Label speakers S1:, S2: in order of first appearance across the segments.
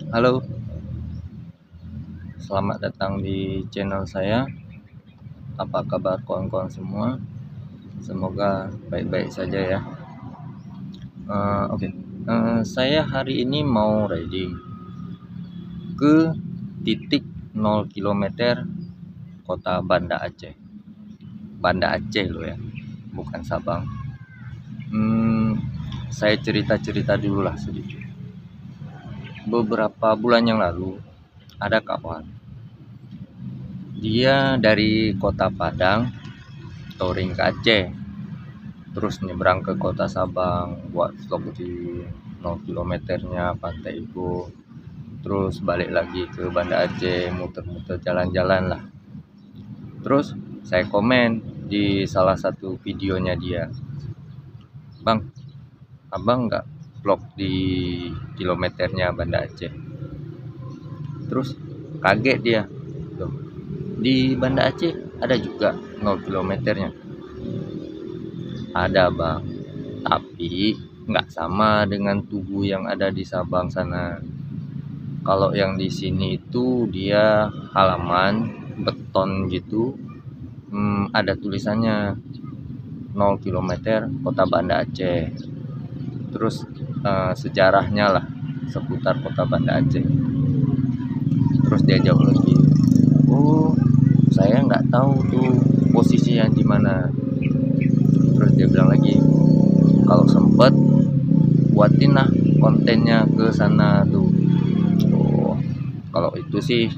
S1: Halo, selamat datang di channel saya. Apa kabar kawan-kawan semua? Semoga baik-baik saja ya. Oke. Saya hari ini mau riding ke titik 0 kilometer kota Banda Aceh. Banda Aceh loh ya, bukan Sabang. Saya cerita-cerita dulu lah sedikit. Beberapa bulan yang lalu ada kawan. Dia dari kota Padang touring ke Aceh, terus nyebrang ke kota Sabang buat vlog di 0 kilometernya Pantai Ibu, terus balik lagi ke Banda Aceh, muter-muter jalan-jalan lah. Terus saya komen di salah satu videonya dia, "Bang, abang nggak vlog di kilometernya Banda Aceh?" Terus kaget dia, "Loh, di Banda Aceh ada juga 0 kilometernya?" Ada bang, tapi nggak sama dengan tugu yang ada di Sabang sana. Kalau yang di sini itu dia halaman beton gitu, ada tulisannya 0 kilometer Kota Banda Aceh. Terus sejarahnya lah seputar Kota Banda Aceh. Terus dia jawab lagi, "Oh, saya nggak tahu tuh posisinya di mana." Terus dia bilang lagi, "Kalau sempet buatin lah kontennya ke sana tuh." Oh, kalau itu sih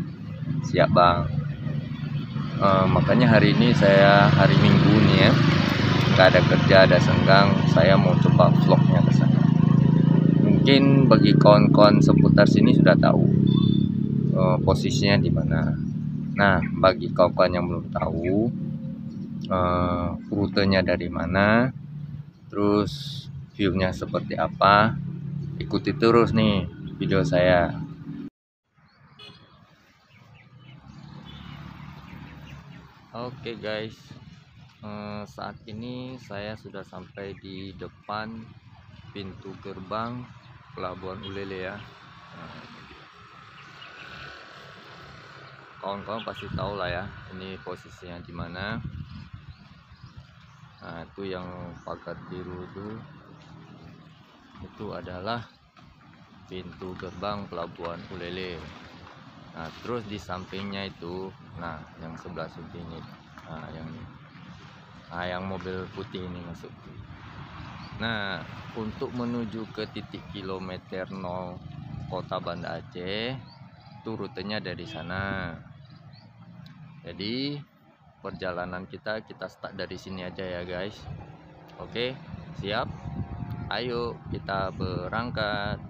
S1: siap bang. Makanya hari ini saya hari Minggu nih ya, nggak ada kerja, ada senggang, saya mau coba vlognya ke sana. Mungkin bagi kawan-kawan seputar sini sudah tahu posisinya di mana. Nah, bagi kawan-kawan yang belum tahu rutenya dari mana, terus view-nya seperti apa, ikuti terus nih video saya. Oke guys, saat ini saya sudah sampai di depan pintu gerbang Pelabuhan Ulele ya. Kawan-kawan pasti tahu lah ya, ini posisinya di mana. Nah, itu yang pagar biru itu adalah pintu gerbang Pelabuhan Ulele. Nah, terus di sampingnya itu, nah yang sebelah sini, nah yang mobil putih ini masuk. Nah, untuk menuju ke titik kilometer 0 Kota Banda Aceh, itu rutenya dari sana. Jadi perjalanan kita start dari sini aja ya guys. Oke, siap? Ayo kita berangkat.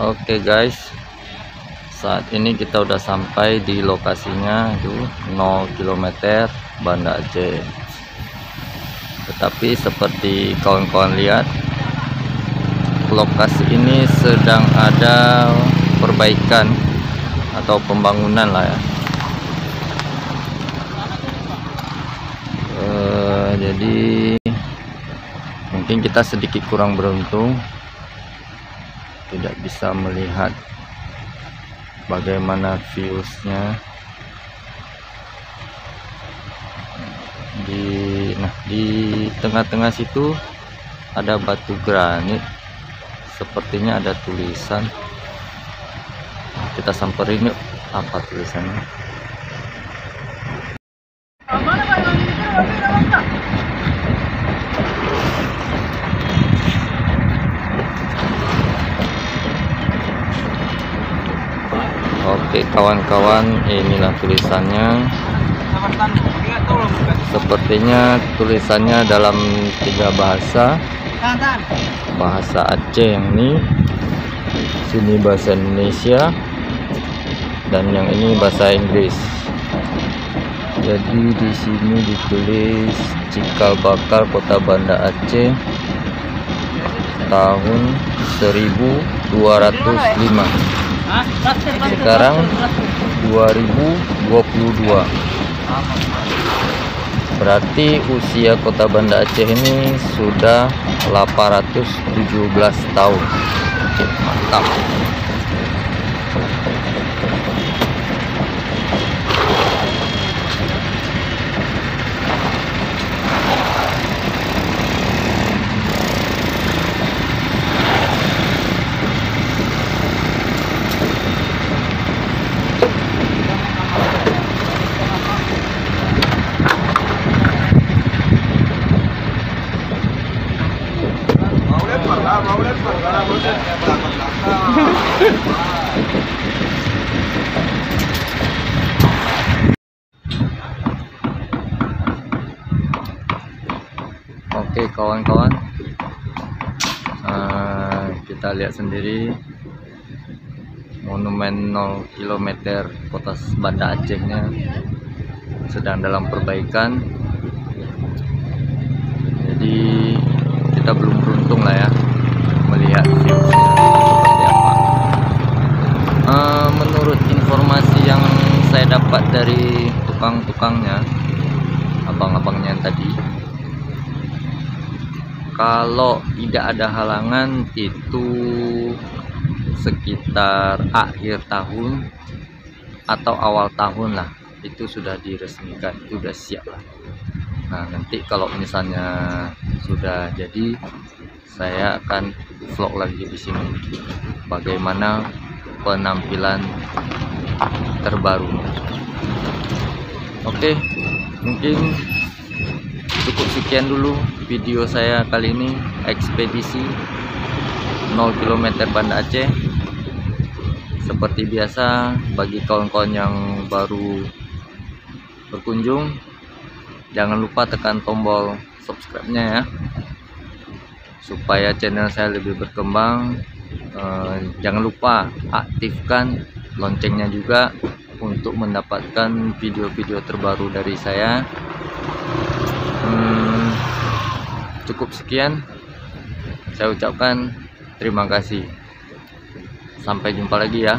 S1: Oke guys, saat ini kita udah sampai di lokasinya, itu 0 km Banda Aceh. Tetapi seperti kawan-kawan lihat, lokasi ini sedang ada perbaikan atau pembangunan lah ya. Jadi mungkin kita sedikit kurang beruntung, tidak bisa melihat bagaimana viewsnya di tengah-tengah situ ada batu granit, sepertinya ada tulisan. Kita samperin yuk, apa tulisannya. Oke kawan-kawan, inilah tulisannya. Sepertinya tulisannya dalam 3 bahasa. Bahasa Aceh yang ini, sini bahasa Indonesia, dan yang ini bahasa Inggris. Jadi di sini ditulis Cikal Bakal Kota Banda Aceh tahun 1205. Sekarang 2022. Berarti usia Kota Banda Aceh ini sudah 817 tahun. Mantap. Oke kawan-kawan, kita lihat sendiri monumen 0 km Kota Banda Acehnya sedang dalam perbaikan. Jadi kita belum beruntung lah ya melihat viewsnya seperti apa. Menurut informasi yang saya dapat dari tukang-tukangnya, abang-abangnya tadi, kalau tidak ada halangan itu sekitar akhir tahun atau awal tahun lah, itu sudah diresmikan, itu sudah siap lah. Nah nanti kalau misalnya sudah jadi, saya akan vlog lagi di sini bagaimana penampilan terbaru. Oke, mungkin cukup sekian dulu video saya kali ini, ekspedisi 0 km Banda Aceh. Seperti biasa, bagi kawan-kawan yang baru berkunjung, jangan lupa tekan tombol subscribe-nya ya, supaya channel saya lebih berkembang. Jangan lupa aktifkan loncengnya juga untuk mendapatkan video-video terbaru dari saya. Cukup sekian, saya ucapkan terima kasih. Sampai jumpa lagi ya.